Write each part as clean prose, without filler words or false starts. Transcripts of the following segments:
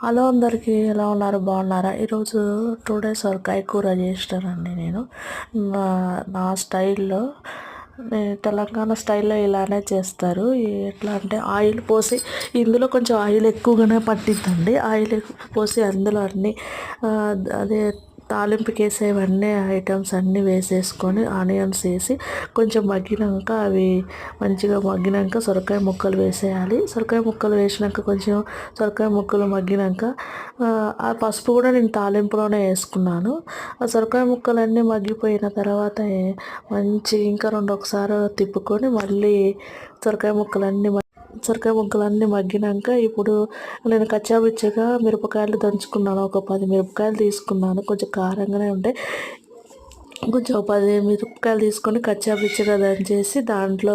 Hello అందరికీ, ఎలా ఉన్నారు? బాగున్నారా? ఈరోజు 2 డేస్ సొరకాయ కూర చేసినానండి. నేను నా స్టైల్లో, తెలంగాణ స్టైల్లో ఇలానే చేస్తారు. ఎట్లా అంటే ఆయిల్ పోసి, ఇందులో కొంచెం ఆయిల్ ఎక్కువగానే పట్టిద్దండి. ఆయిల్ పోసి అందులో అన్నీ అదే తాలింపుకి వేసేవన్నీ ఐటమ్స్ అన్నీ వేసేసుకొని ఆనియన్స్ వేసి కొంచెం మగ్గినాక, అవి మంచిగా మగ్గినాక సొరకాయ ముక్కలు వేసేయాలి. సొరకాయ ముక్కలు వేసినాక కొంచెం సొరకాయ ముక్కలు మగ్గినాక ఆ పసుపు కూడా నేను తాలింపులోనే వేసుకున్నాను. ఆ సొరకాయ ముక్కలన్నీ మగ్గిపోయిన తర్వాత మంచి ఇంకా ఒకసారి తిప్పుకొని మళ్ళీ సొరకాయ ముక్కలన్నీ మగ్గినాక, ఇప్పుడు నేను కచ్చాపిచ్చగా మిరపకాయలు దంచుకున్నాను. ఒక 10 మిరపకాయలు తీసుకున్నాను. కొంచెం కారంగానే ఉంటాయి. కొంచెం 10 మిరపకాయలు తీసుకొని కచ్చాపిచ్చగా దంచేసి దాంట్లో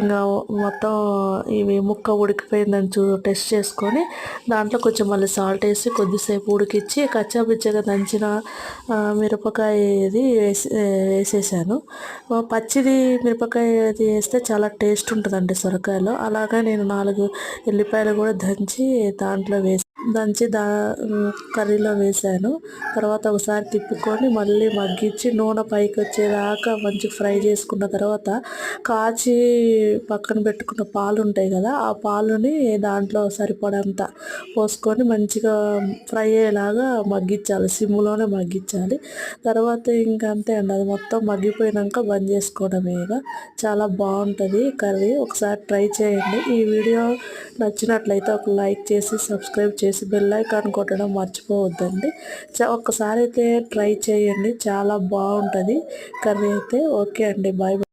ఇంకా మొత్తం ఇవి ముక్క ఉడికిపోయిందని టెస్ట్ చేసుకొని దాంట్లో కొంచెం మళ్ళీ సాల్ట్ వేసి కొద్దిసేపు ఉడికిచ్చి కచ్చాపిచ్చగా దంచిన మిరపకాయ ఇది వేసేసాను. పచ్చిది మిరపకాయ అది వేస్తే చాలా టేస్ట్ ఉంటుందండి సొరకాయలో. అలాగా నేను 4 ఎల్లిపాయలు కూడా దంచి కర్రీలో వేసాను. తర్వాత ఒకసారి తిప్పుకొని మళ్ళీ మగ్గించి నూనె పైకి వచ్చేదాకా మంచి ఫ్రై చేసుకున్న తర్వాత కాచి పక్కన పెట్టుకున్న పాలు ఉంటాయి కదా, ఆ పాలుని దాంట్లో సరిపడంత పోసుకొని మంచిగా ఫ్రై అయ్యేలాగా మగ్గించాలి. సిమ్లోనే మగ్గించాలి. తర్వాత ఇంకా అంతే అండి, అది మొత్తం మగ్గిపోయినాక బంద్ చేసుకోవడమే. చాలా బాగుంటుంది కర్రీ. ఒకసారి ట్రై చేయండి. ఈ వీడియో నచ్చినట్లయితే ఒక లైక్ చేసి సబ్స్క్రైబ్ చేసి బెల్ ఐకాన్ కొట్టడం మర్చిపోవద్దండి. ఒక్కసారి అయితే ట్రై చేయండి, చాలా బాగుంటుంది కర్రీ అయితే. ఓకే అండి, బాయ్.